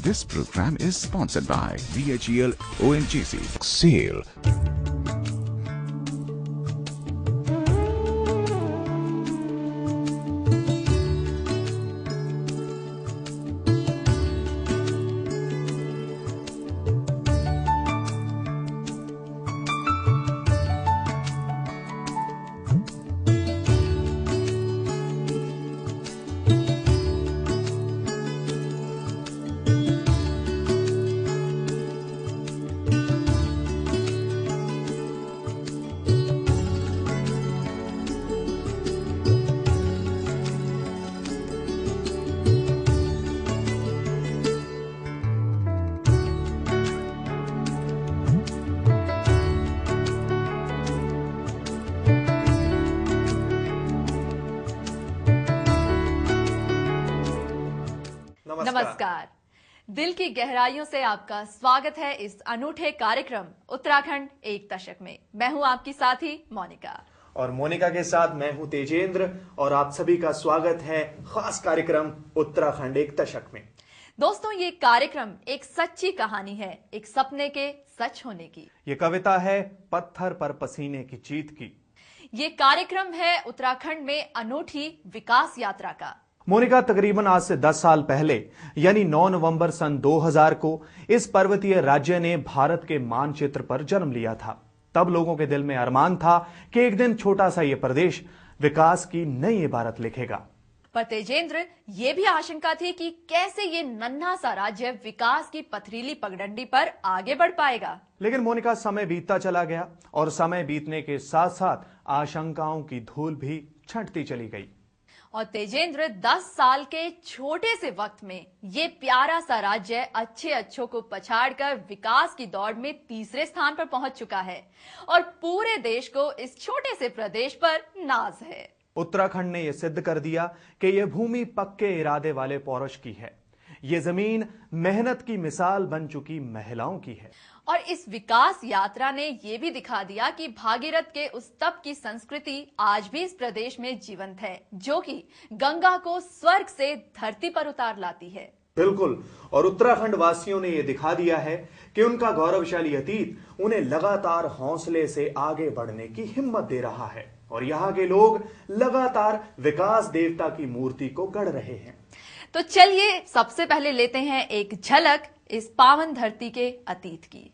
This program is sponsored by VHEL ONGC. SAIL. नमस्कार। दिल की गहराइयों से आपका स्वागत है इस अनूठे कार्यक्रम उत्तराखंड एक दशक में। मैं हूं आपकी साथी मोनिका और मोनिका के साथ मैं हूं तेजेंद्र और आप सभी का स्वागत है खास कार्यक्रम उत्तराखंड एक दशक में। दोस्तों, ये कार्यक्रम एक सच्ची कहानी है, एक सपने के सच होने की। ये कविता है पत्थर पर पसीने की जीत की। ये कार्यक्रम है उत्तराखंड में अनूठी विकास यात्रा का। मोनिका, तकरीबन आज से 10 साल पहले यानी 9 नवंबर सन 2000 को इस पर्वतीय राज्य ने भारत के मानचित्र पर जन्म लिया था। तब लोगों के दिल में अरमान था कि एक दिन छोटा सा ये प्रदेश विकास की नई इबारत लिखेगा। पर तेजेंद्र, ये भी आशंका थी कि कैसे ये नन्हा सा राज्य विकास की पथरीली पगडंडी पर आगे बढ़ पाएगा। लेकिन मोनिका, समय बीतता चला गया और समय बीतने के साथ साथ आशंकाओं की धूल भी छंटती चली गई। और तेजेंद्र, 10 साल के छोटे से वक्त में ये प्यारा सा राज्य अच्छों को पछाड़कर विकास की दौड़ में तीसरे स्थान पर पहुंच चुका है और पूरे देश को इस छोटे से प्रदेश पर नाज है। उत्तराखंड ने यह सिद्ध कर दिया कि यह भूमि पक्के इरादे वाले पौरुष की है। ये जमीन मेहनत की मिसाल बन चुकी महिलाओं की है। और इस विकास यात्रा ने यह भी दिखा दिया कि भागीरथ के उस तप की संस्कृति आज भी इस प्रदेश में जीवंत है, जो कि गंगा को स्वर्ग से धरती पर उतार लाती है। बिल्कुल। और उत्तराखंड वासियों ने यह दिखा दिया है कि उनका गौरवशाली अतीत उन्हें लगातार हौसले से आगे बढ़ने की हिम्मत दे रहा है और यहाँ के लोग लगातार विकास देवता की मूर्ति को गढ़ रहे हैं। तो चलिए सबसे पहले लेते हैं एक झलक इस पावन धरती के अतीत की।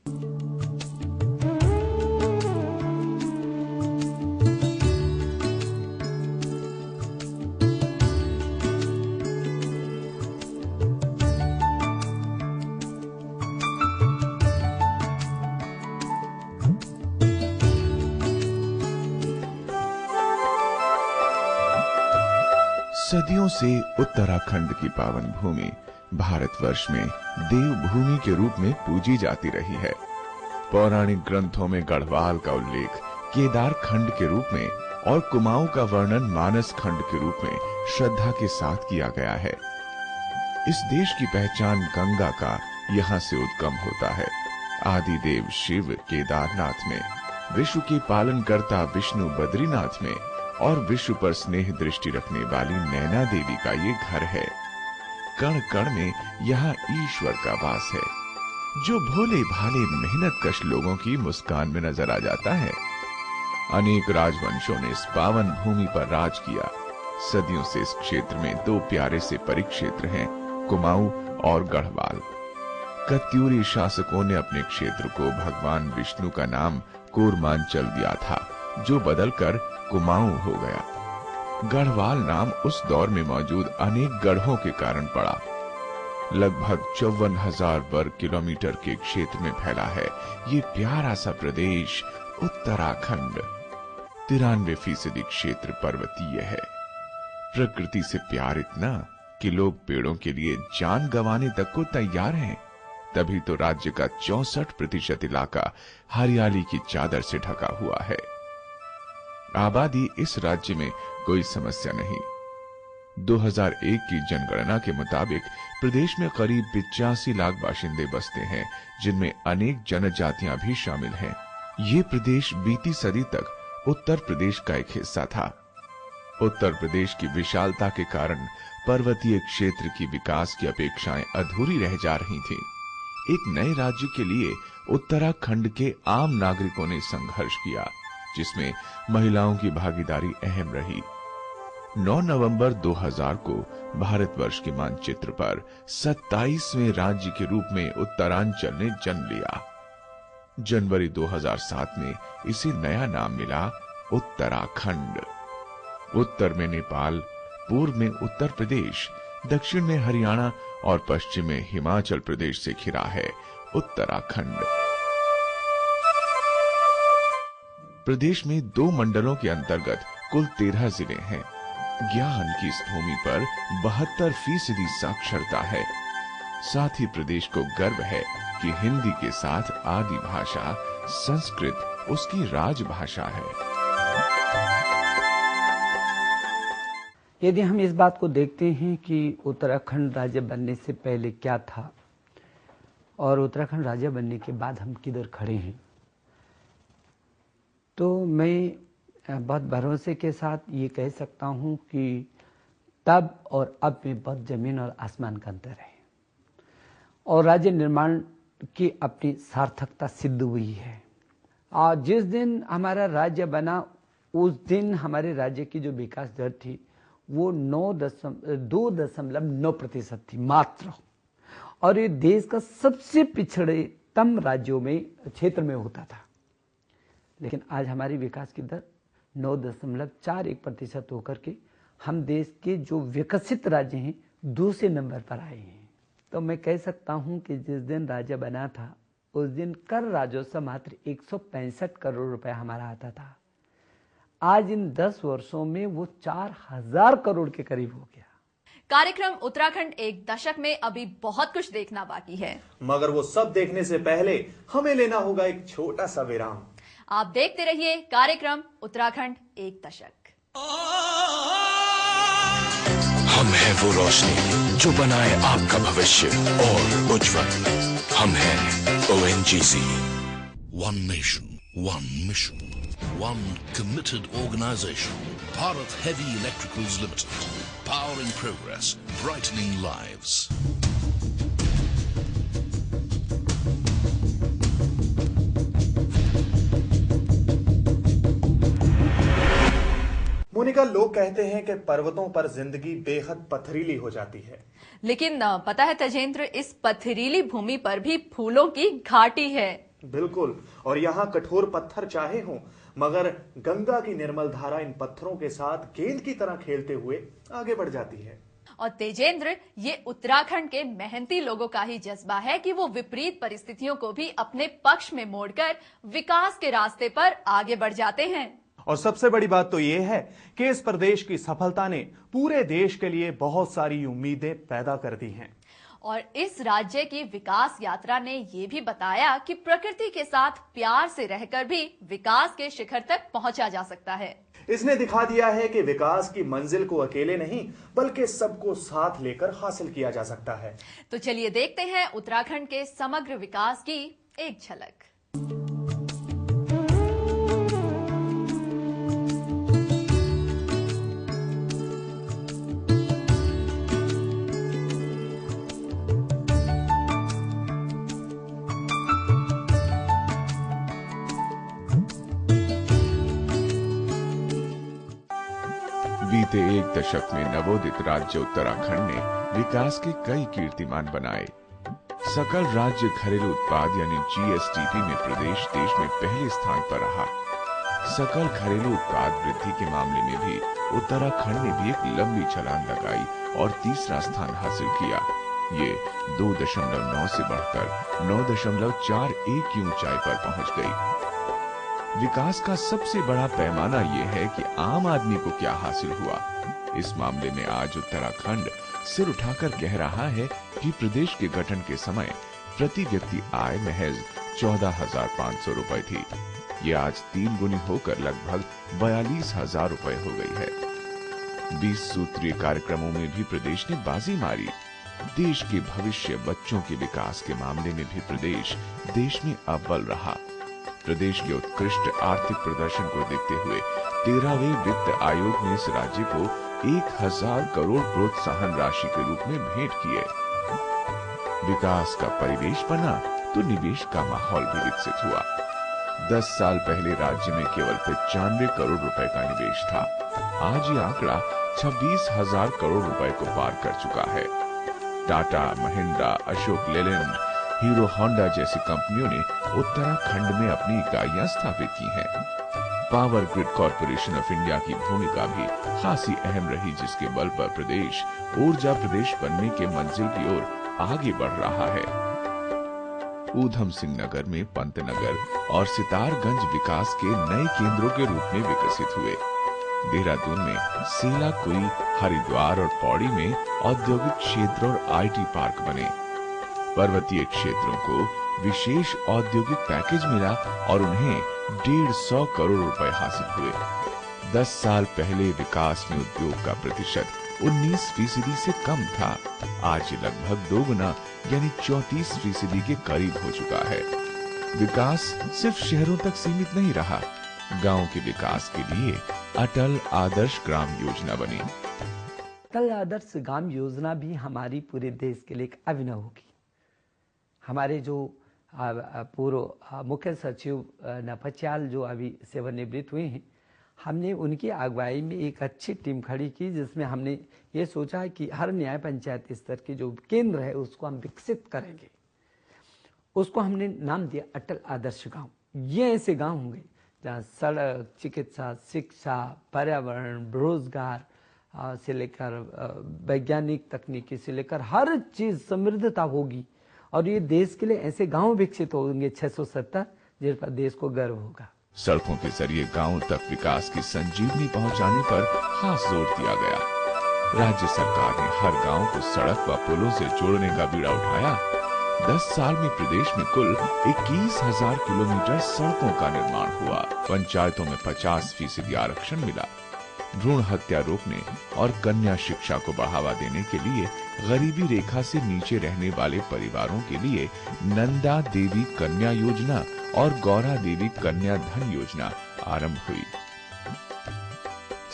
सदियों से उत्तराखंड की पावन भूमि भारतवर्ष में देवभूमि के रूप में पूजी जाती रही है। पौराणिक ग्रंथों में गढ़वाल का उल्लेख केदार खंड के रूप में और कुमाऊं का वर्णन मानस खंड के रूप में श्रद्धा के साथ किया गया है। इस देश की पहचान गंगा का यहाँ से उद्गम होता है। आदिदेव शिव केदारनाथ में, विश्व के पालनकर्ता विष्णु बद्रीनाथ में और विश्व पर स्नेह दृष्टि रखने वाली नैना देवी का ये घर है। कण कण में यहाँ ईश्वर का वास है, जो भोले भाले मेहनतकश लोगों की मुस्कान में नजर आ जाता है। अनेक राजवंशों ने इस पावन भूमि पर राज किया। सदियों से इस क्षेत्र में 2 प्यारे से परिक्षेत्र हैं, कुमाऊं और गढ़वाल। कत्यूरी शासकों ने अपने क्षेत्र को भगवान विष्णु का नाम कूर्मांचल दिया था, जो बदलकर कुमाऊं हो गया। गढ़वाल नाम उस दौर में मौजूद अनेक गढ़ों के कारण पड़ा। लगभग 54,000 वर्ग किलोमीटर के क्षेत्र में फैला है ये प्यारा सा प्रदेश उत्तराखंड। 93% क्षेत्र पर्वतीय है। प्रकृति से प्यार इतना कि लोग पेड़ों के लिए जान गंवाने तक को तैयार हैं। तभी तो राज्य का 64% इलाका हरियाली की चादर से ढका हुआ है। आबादी इस राज्य में कोई समस्या नहीं। 2001 की जनगणना के मुताबिक प्रदेश में करीब 85 लाख बाशिंदे बसते हैं, जिनमें अनेक जनजातियां भी शामिल हैं। ये प्रदेश बीती सदी तक उत्तर प्रदेश का एक हिस्सा था। उत्तर प्रदेश की विशालता के कारण पर्वतीय क्षेत्र की विकास की अपेक्षाएं अधूरी रह जा रही थीं। एक नए राज्य के लिए उत्तराखंड के आम नागरिकों ने संघर्ष किया, जिसमें महिलाओं की भागीदारी अहम रही। 9 नवंबर 2000 को भारतवर्ष के मानचित्र पर 27वें राज्य के रूप में उत्तरांचल ने जन्म लिया। जनवरी 2007 में इसे नया नाम मिला उत्तराखंड। उत्तर में नेपाल, पूर्व में उत्तर प्रदेश, दक्षिण में हरियाणा और पश्चिम में हिमाचल प्रदेश से घिरा है उत्तराखंड। प्रदेश में 2 मंडलों के अंतर्गत कुल 13 जिले हैं। ज्ञान की इस भूमि पर 72% साक्षरता है। साथ ही प्रदेश को गर्व है कि हिंदी के साथ आदि भाषा संस्कृत उसकी राजभाषा है। यदि हम इस बात को देखते हैं कि उत्तराखंड राज्य बनने से पहले क्या था और उत्तराखंड राज्य बनने के बाद हम किधर खड़े हैं, तो मैं बहुत भरोसे के साथ ये कह सकता हूँ कि तब और अब में बहुत जमीन और आसमान का अंतर है और राज्य निर्माण की अपनी सार्थकता सिद्ध हुई है। और जिस दिन हमारा राज्य बना उस दिन हमारे राज्य की जो विकास दर थी वो 2.9% थी मात्र, और ये देश का सबसे पिछड़ेतम राज्यों में क्षेत्र में होता था। लेकिन आज हमारी विकास की दर 9.41% होकर के हम देश के जो विकसित राज्य हैं दूसरे नंबर पर आए हैं। तो मैं कह सकता हूं कि जिस दिन राज्य बना था उस दिन कर राजस्व मात्र 165 करोड़ रुपए हमारा आता था। आज इन 10 वर्षों में वो 4000 करोड़ के करीब हो गया। कार्यक्रम उत्तराखंड एक दशक में अभी बहुत कुछ देखना बाकी है, मगर वो सब देखने से पहले हमें लेना होगा एक छोटा सा विराम। आप देखते रहिए कार्यक्रम उत्तराखंड एक दशक। हम हैं वो रोशनी जो बनाए आपका भविष्य और उज्जवल। हम हैं ONGC। One nation, one mission, one committed organization. Bharat Heavy Electricals Limited. Powering progress, brightening lives. Monika, लोग कहते हैं कि पर्वतों पर जिंदगी बेहद पथरीली हो जाती है, लेकिन पता है तजेंद्र, इस पथरीली भूमि पर भी फूलों की घाटी है। बिल्कुल, और यहाँ कठोर पत्थर चाहे हों, मगर गंगा की निर्मल धारा इन पत्थरों के साथ गेंद की तरह खेलते हुए आगे बढ़ जाती है। और तेजेंद्र, ये उत्तराखंड के मेहनती लोगों का ही जज्बा है कि वो विपरीत परिस्थितियों को भी अपने पक्ष में मोड़कर विकास के रास्ते पर आगे बढ़ जाते हैं। और सबसे बड़ी बात तो ये है कि इस प्रदेश की सफलता ने पूरे देश के लिए बहुत सारी उम्मीदें पैदा कर दी हैं। और इस राज्य की विकास यात्रा ने ये भी बताया कि प्रकृति के साथ प्यार से रहकर भी विकास के शिखर तक पहुंचा जा सकता है। इसने दिखा दिया है कि विकास की मंजिल को अकेले नहीं बल्कि सबको साथ लेकर हासिल किया जा सकता है। तो चलिए देखते हैं उत्तराखंड के समग्र विकास की एक झलक। बीते एक दशक में नवोदित राज्य उत्तराखंड ने विकास के कई कीर्तिमान बनाए। सकल राज्य घरेलू उत्पाद यानी GSDP में प्रदेश देश में पहले स्थान पर रहा। सकल घरेलू उत्पाद वृद्धि के मामले में भी उत्तराखंड ने भी एक लंबी छलांग लगाई और तीसरा स्थान हासिल किया। ये 2.9 से बढ़कर 9.41 की ऊंचाई पर पहुंच गई। विकास का सबसे बड़ा पैमाना यह है कि आम आदमी को क्या हासिल हुआ। इस मामले में आज उत्तराखंड सिर उठाकर कह रहा है कि प्रदेश के गठन के समय प्रति व्यक्ति आय महज 14,500 रुपए थी। ये आज 3 गुनी होकर लगभग 42,000 रुपए हो गई है। 20 सूत्रीय कार्यक्रमों में भी प्रदेश ने बाजी मारी। देश के भविष्य बच्चों के विकास के मामले में भी प्रदेश देश में अव्वल रहा। प्रदेश के उत्कृष्ट आर्थिक प्रदर्शन को देखते हुए 13वें वित्त आयोग ने इस राज्य को 1000 करोड़ प्रोत्साहन राशि के रूप में भेंट किए। विकास का परिवेश बना तो निवेश का माहौल भी विकसित हुआ। 10 साल पहले राज्य में केवल 95 करोड़ रुपए का निवेश था। आज ये आंकड़ा 26,000 करोड़ रुपए को पार कर चुका है। टाटा, महिंद्रा, अशोक लेलैंड, हीरो होंडा जैसी कंपनियों ने उत्तराखंड में अपनी इकाइयां स्थापित की हैं। Power grid corporation of India की भूमिका भी खासी अहम रही, जिसके बल पर प्रदेश ऊर्जा प्रदेश बनने के मंजिल की ओर आगे बढ़ रहा है। ऊधम सिंह नगर में पंतनगर और सितारगंज विकास के नए केंद्रों के रूप में विकसित हुए। देहरादून में सीलाकुई, हरिद्वार और पौड़ी में औद्योगिक क्षेत्र और आईटी पार्क बने। पर्वतीय क्षेत्रों को विशेष औद्योगिक पैकेज मिला और उन्हें 150 करोड़ रुपए हासिल हुए। 10 साल पहले विकास में उद्योग का प्रतिशत 19% से कम था। आज ये लगभग 2 गुना यानी 34% के करीब हो चुका है। विकास सिर्फ शहरों तक सीमित नहीं रहा। गांव के विकास के लिए अटल आदर्श ग्राम योजना बनी। अटल आदर्श ग्राम योजना भी हमारी पूरे देश के लिए एक अभिनव होगी। हमारे जो पूर्व मुख्य सचिव नपच्याल जो अभी सेवानिवृत्त हुए हैं, हमने उनकी अगुवाई में एक अच्छी टीम खड़ी की, जिसमें हमने ये सोचा कि हर न्याय पंचायत स्तर के जो केंद्र है उसको हम विकसित करेंगे। उसको हमने नाम दिया अटल आदर्श गांव। ये ऐसे गांव होंगे जहाँ सड़क, चिकित्सा, शिक्षा, पर्यावरण, रोजगार से लेकर वैज्ञानिक तकनीकी से लेकर हर चीज समृद्धता होगी। और ये देश के लिए ऐसे गांव विकसित होंगे 670, जिस पर देश को गर्व होगा। सड़कों के जरिए गांवों तक विकास की संजीवनी पहुंचाने पर खास जोर दिया गया। राज्य सरकार ने हर गांव को सड़क व पुलों से जोड़ने का बीड़ा उठाया। 10 साल में प्रदेश में कुल 21,000 किलोमीटर सड़कों का निर्माण हुआ। पंचायतों में 50% आरक्षण मिला। भ्रूण हत्या रोकने और कन्या शिक्षा को बढ़ावा देने के लिए गरीबी रेखा से नीचे रहने वाले परिवारों के लिए नंदा देवी कन्या योजना और गौरा देवी कन्या धन योजना आरंभ हुई।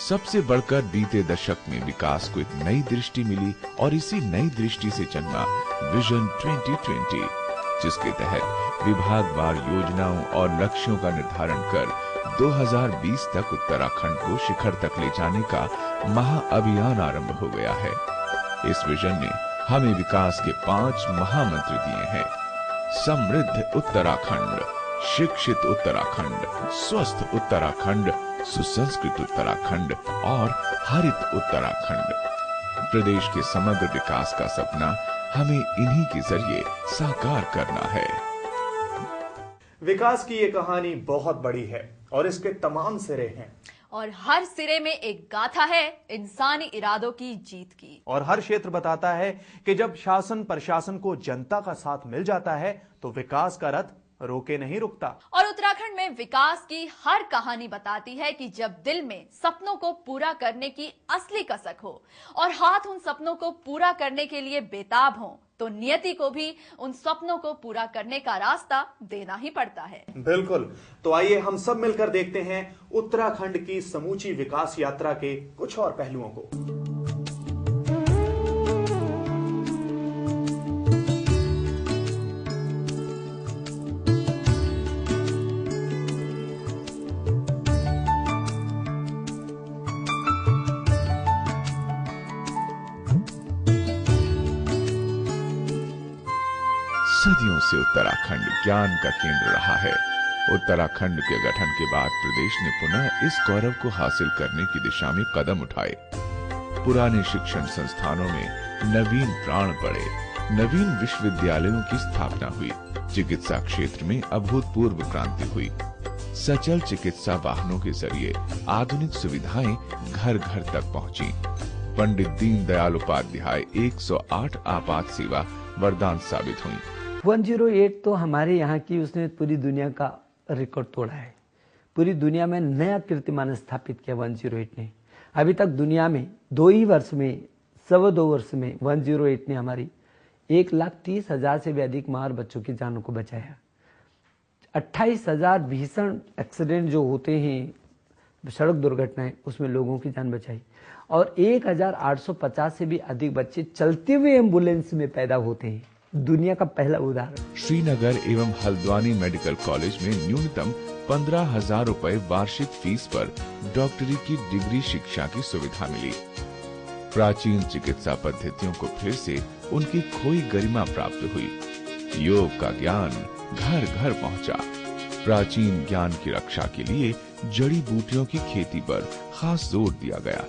सबसे बढ़कर बीते दशक में विकास को एक नई दृष्टि मिली और इसी नई दृष्टि से जन्मा विजन 2020, जिसके तहत विभागवार योजनाओं और लक्ष्यों का निर्धारण कर 2020 तक उत्तराखंड को शिखर तक ले जाने का महाअभियान आरंभ हो गया है। इस विजन ने हमें विकास के 5 महामंत्र दिए हैं: समृद्ध उत्तराखंड, शिक्षित उत्तराखंड, स्वस्थ उत्तराखंड, सुसंस्कृत उत्तराखंड और हरित उत्तराखंड। प्रदेश के समग्र विकास का सपना हमें इन्हीं के जरिए साकार करना है। विकास की ये कहानी बहुत बड़ी है और इसके तमाम सिरे हैं, और हर सिरे में एक गाथा है इंसानी इरादों की जीत की। और हर क्षेत्र बताता है कि जब शासन प्रशासन को जनता का साथ मिल जाता है तो विकास का रथ रोके नहीं रुकता। और उत्तराखंड में विकास की हर कहानी बताती है कि जब दिल में सपनों को पूरा करने की असली कसक हो और हाथ उन सपनों को पूरा करने के लिए बेताब हो, तो नियति को भी उन सपनों को पूरा करने का रास्ता देना ही पड़ता है। बिल्कुल। तो आइए हम सब मिलकर देखते हैं उत्तराखंड की समूची विकास यात्रा के कुछ और पहलुओं को। सदियों से उत्तराखंड ज्ञान का केंद्र रहा है। उत्तराखंड के गठन के बाद प्रदेश ने पुनः इस गौरव को हासिल करने की दिशा में कदम उठाए। पुराने शिक्षण संस्थानों में नवीन प्राण पड़े, नवीन विश्वविद्यालयों की स्थापना हुई, चिकित्सा क्षेत्र में अभूतपूर्व क्रांति हुई। सचल चिकित्सा वाहनों के जरिए आधुनिक सुविधाएं घर घर तक पहुंची। पंडित दीनदयाल उपाध्याय 108 आपात सेवा वरदान साबित हुई। 108 तो हमारे यहाँ की उसने पूरी दुनिया का रिकॉर्ड तोड़ा है। पूरी दुनिया में नया कीर्तिमान स्थापित किया 108 ने। अभी तक दुनिया में 2 वर्ष में 2.25 वर्ष में 108 ने हमारी 1,30,000 से भी अधिक मार बच्चों की जानों को बचाया। 28,000 भीषण एक्सीडेंट जो होते हैं, सड़क दुर्घटनाएं, उसमें लोगों की जान बचाई। और 1,850 से भी अधिक बच्चे चलते हुए एम्बुलेंस में पैदा होते हैं। दुनिया का पहला उदाहरण। श्रीनगर एवं हल्द्वानी मेडिकल कॉलेज में न्यूनतम 15,000 रुपए वार्षिक फीस पर डॉक्टरी की डिग्री शिक्षा की सुविधा मिली। प्राचीन चिकित्सा पद्धतियों को फिर से उनकी खोई गरिमा प्राप्त हुई। योग का ज्ञान घर घर पहुंचा। प्राचीन ज्ञान की रक्षा के लिए जड़ी बूटियों की खेती पर खास जोर दिया गया।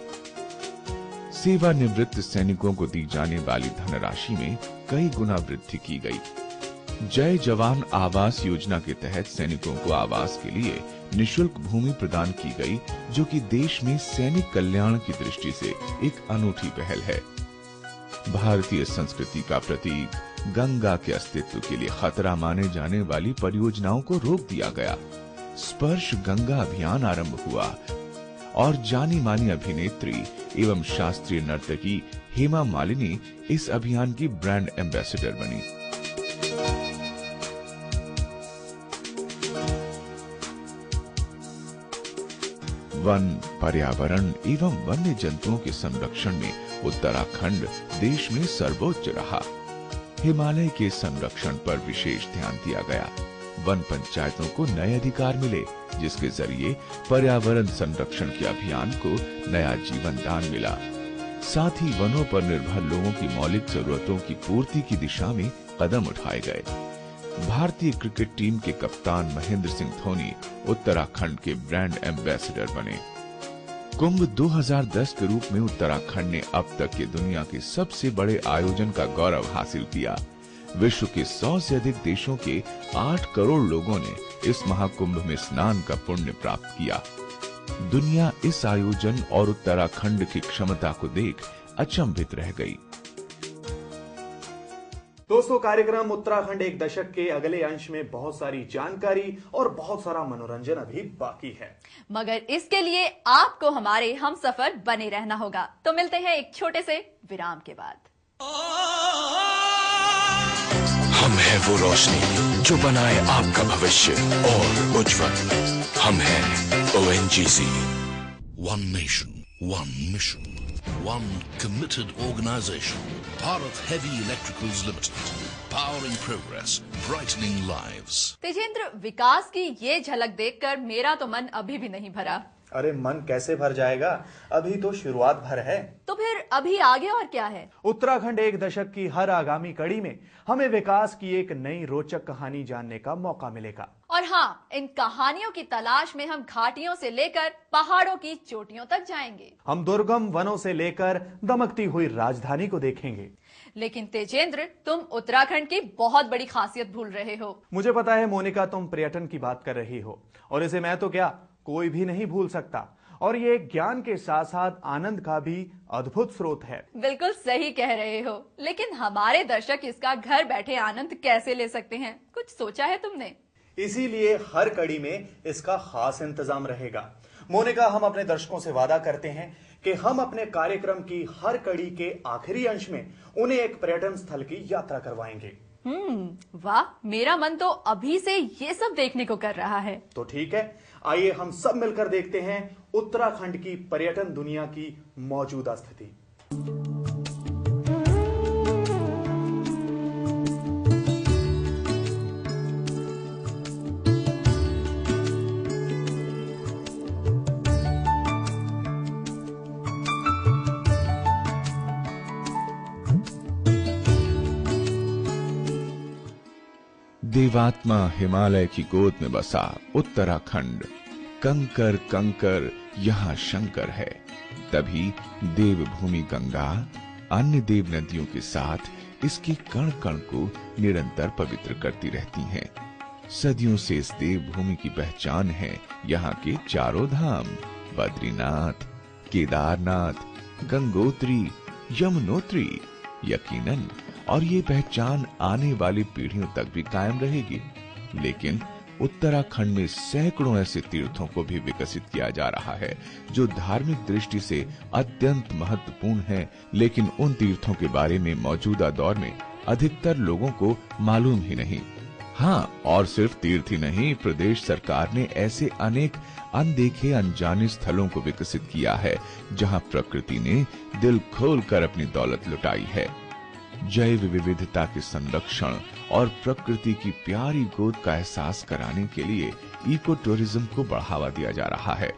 सेवानिवृत्त सैनिकों को दी जाने वाली धनराशि में कई गुना वृद्धि की गई। जय जवान आवास योजना के तहत सैनिकों को आवास के लिए निशुल्क भूमि प्रदान की गई, जो कि देश में सैनिक कल्याण की दृष्टि से एक अनूठी पहल है। भारतीय संस्कृति का प्रतीक गंगा के अस्तित्व के लिए खतरा माने जाने वाली परियोजनाओं को रोक दिया गया। स्पर्श गंगा अभियान आरंभ हुआ और जानी मानी अभिनेत्री एवं शास्त्रीय नर्तकी हेमा मालिनी इस अभियान की ब्रांड एम्बेसडर बनी। वन, पर्यावरण एवं वन्य जंतुओं के संरक्षण में उत्तराखंड देश में सर्वोच्च रहा। हिमालय के संरक्षण पर विशेष ध्यान दिया गया। वन पंचायतों को नए अधिकार मिले, जिसके जरिए पर्यावरण संरक्षण के अभियान को नया जीवन दान मिला। साथ ही वनों पर निर्भर लोगों की मौलिक जरूरतों की पूर्ति की दिशा में कदम उठाए गए। भारतीय क्रिकेट टीम के कप्तान महेंद्र सिंह धोनी उत्तराखंड के ब्रांड एम्बेसडर बने। कुंभ 2010 के रूप में उत्तराखंड ने अब तक के दुनिया के सबसे बड़े आयोजन का गौरव हासिल किया। विश्व के 100 से अधिक देशों के 8 करोड़ लोगों ने इस महाकुंभ में स्नान का पुण्य प्राप्त किया। दुनिया इस आयोजन और उत्तराखंड की क्षमता को देख अचंभित रह गई। दोस्तों, कार्यक्रम उत्तराखंड एक दशक के अगले अंश में बहुत सारी जानकारी और बहुत सारा मनोरंजन अभी बाकी है, मगर इसके लिए आपको हमारे हम सफर बने रहना होगा। तो मिलते हैं एक छोटे से विराम के बाद। हम हैं वो रोशनी जो बनाए आपका भविष्य और उज्जवल। हम हैं ONGC। One nation, one mission, one committed organization. Bharat Heavy Electricals Limited. Powering progress, brightening lives. Tejendra, विकास की ये झलक देखकर मेरा तो मन अभी भी नहीं भरा। अरे मन कैसे भर जाएगा, अभी तो शुरुआत भर है। तो फिर अभी आगे और क्या है? उत्तराखंड एक दशक की हर आगामी कड़ी में हमें विकास की एक नई रोचक कहानी जानने का मौका मिलेगा। और हाँ, इन कहानियों की तलाश में हम घाटियों से लेकर पहाड़ों की चोटियों तक जाएंगे। हम दुर्गम वनों से लेकर दमकती हुई राजधानी को देखेंगे। लेकिन तेजेंद्र, तुम उत्तराखंड की बहुत बड़ी खासियत भूल रहे हो। मुझे पता है मोनिका, तुम पर्यटन की बात कर रही हो, और इसे मैं तो क्या कोई भी नहीं भूल सकता। और ये ज्ञान के साथ साथ आनंद का भी अद्भुत स्रोत है। बिल्कुल सही कह रहे हो, लेकिन हमारे दर्शक इसका घर बैठे आनंद कैसे ले सकते हैं? कुछ सोचा है तुमने? इसीलिए हर कड़ी में इसका खास इंतजाम रहेगा। मोनिका, हम अपने दर्शकों से वादा करते हैं कि हम अपने कार्यक्रम की हर कड़ी के आखिरी अंश में उन्हें एक पर्यटन स्थल की यात्रा करवाएंगे। वाह, मेरा मन तो अभी से ये सब देखने को कर रहा है। तो ठीक है, आइए हम सब मिलकर देखते हैं उत्तराखंड की पर्यटन दुनिया की मौजूदा स्थिति। देवात्मा हिमालय की गोद में बसा उत्तराखंड। कंकर कंकर यहाँ शंकर है। तभी देवभूमि गंगा अन्य देव नदियों के साथ इसके कण कण को निरंतर पवित्र करती रहती हैं। सदियों से इस देवभूमि की पहचान है यहाँ के चारों धाम, बद्रीनाथ, केदारनाथ, गंगोत्री, यमुनोत्री। यकीनन और ये पहचान आने वाली पीढ़ियों तक भी कायम रहेगी। लेकिन उत्तराखंड में सैकड़ों ऐसे तीर्थों को भी विकसित किया जा रहा है जो धार्मिक दृष्टि से अत्यंत महत्वपूर्ण हैं, लेकिन उन तीर्थों के बारे में मौजूदा दौर में अधिकतर लोगों को मालूम ही नहीं। हाँ, और सिर्फ तीर्थ ही नहीं, प्रदेश सरकार ने ऐसे अनेक अनदेखे अनजाने स्थलों को विकसित किया है जहां प्रकृति ने दिल खोलकर अपनी दौलत लुटाई है। जैव विविधता के संरक्षण और प्रकृति की प्यारी गोद का एहसास कराने के लिए इको टूरिज्म को बढ़ावा दिया जा रहा है।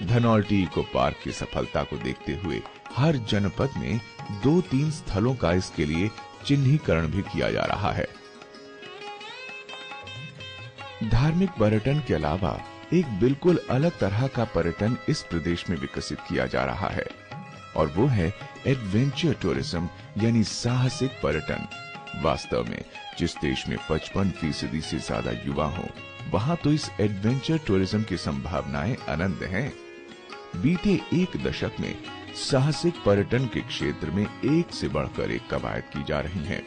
धनौल्टी इको पार्क की सफलता को देखते हुए हर जनपद में 2-3 स्थलों का इसके लिए चिन्हीकरण भी किया जा रहा है। धार्मिक पर्यटन के अलावा एक बिल्कुल अलग तरह का पर्यटन इस प्रदेश में विकसित किया जा रहा है और वो है एडवेंचर टूरिज्म यानी साहसिक पर्यटन। वास्तव में जिस देश में 55% से ज्यादा युवा हो, वहां तो इस एडवेंचर टूरिज्म की संभावनाएं अनंत हैं। बीते एक दशक में साहसिक पर्यटन के क्षेत्र में एक से बढ़कर एक कवायद की जा रही हैं।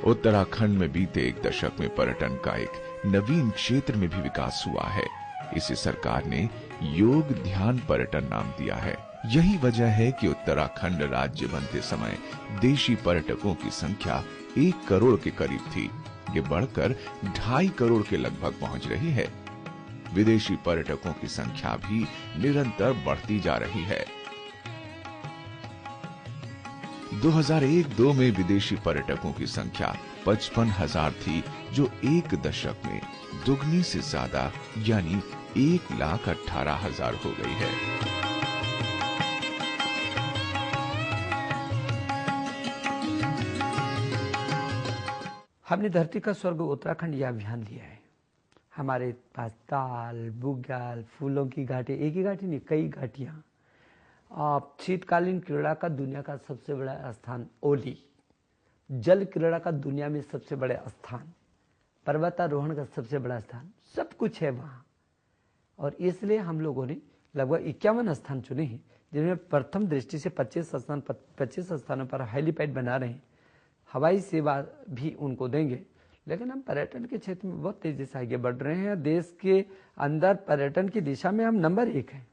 उत्तराखंड में बीते एक दशक में पर्यटन का एक नवीन क्षेत्र में भी विकास हुआ है। इसे सरकार ने योग ध्यान पर्यटन नाम दिया है। यही वजह है कि उत्तराखंड राज्य बनते समय देशी पर्यटकों की संख्या 1 करोड़ के करीब थी। ये बढ़कर 2.5 करोड़ के लगभग पहुंच रही है। विदेशी पर्यटकों की संख्या भी निरंतर बढ़ती जा रही है। 2001-2 में विदेशी पर्यटकों की संख्या 55,000 थी, जो एक दशक में दुगनी से ज्यादा यानी 1,18,000 हो गई है। हमने धरती का स्वर्ग उत्तराखंड यह अभियान लिया है। हमारे पास ताल, बुग्याल, फूलों की घाटी, एक ही घाटी नहीं, कई घाटियां। शीतकालीन क्रीड़ा का दुनिया का सबसे बड़ा स्थान ओली, जल क्रीड़ा का दुनिया में सबसे बड़ा स्थान, पर्वतारोहण का सबसे बड़ा स्थान, सब कुछ है वहाँ। और इसलिए हम लोगों ने लगभग 51 स्थान चुने हैं, जिनमें प्रथम दृष्टि से 25 स्थानों पर हेलीपैड बना रहे हैं। हवाई सेवा भी उनको देंगे, लेकिन हम पर्यटन के क्षेत्र में बहुत तेजी से आगे बढ़ रहे हैं। देश के अंदर पर्यटन की दिशा में हम नंबर 1 हैं।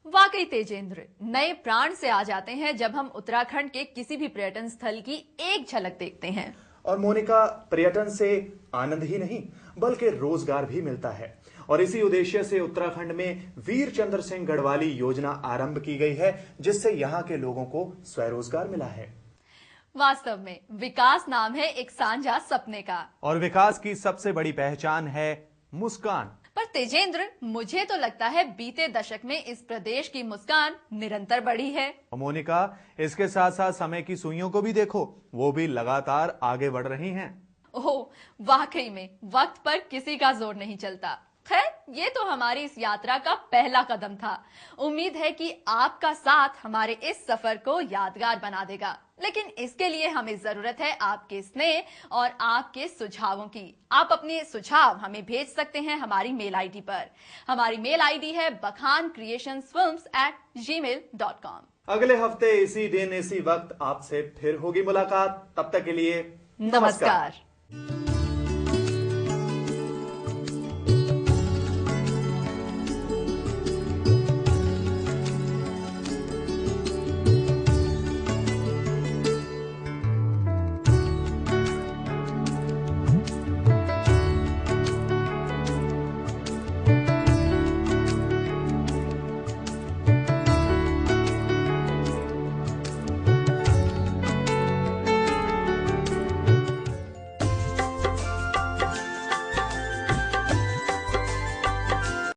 वाकई तेजेंद्र, नए प्राण से आ जाते हैं जब हम उत्तराखंड के किसी भी पर्यटन स्थल की एक झलक देखते हैं। और मोनिका, पर्यटन से आनंद ही नहीं बल्कि रोजगार भी मिलता है, और इसी उद्देश्य से उत्तराखंड में वीर चंद्र सिंह गढ़वाली योजना आरंभ की गई है, जिससे यहाँ के लोगों को स्वरोजगार मिला है। वास्तव में विकास नाम है एक साझा सपने का, और विकास की सबसे बड़ी पहचान है मुस्कान। पर तेजेंद्र, मुझे तो लगता है बीते दशक में इस प्रदेश की मुस्कान निरंतर बढ़ी है। मोनिका, इसके साथ साथ समय की सुइयों को भी देखो, वो भी लगातार आगे बढ़ रही हैं। ओह, वाकई में वक्त पर किसी का जोर नहीं चलता। खैर, ये तो हमारी इस यात्रा का पहला कदम था। उम्मीद है कि आपका साथ हमारे इस सफर को यादगार बना देगा, लेकिन इसके लिए हमें जरूरत है आपके स्नेह और आपके सुझावों की। आप अपने सुझाव हमें भेज सकते हैं हमारी मेल आईडी पर। हमारी मेल आईडी है bakhancreationsfilms@gmail.com। अगले हफ्ते इसी दिन इसी वक्त आपसे फिर होगी मुलाकात। तब तक के लिए नमस्कार।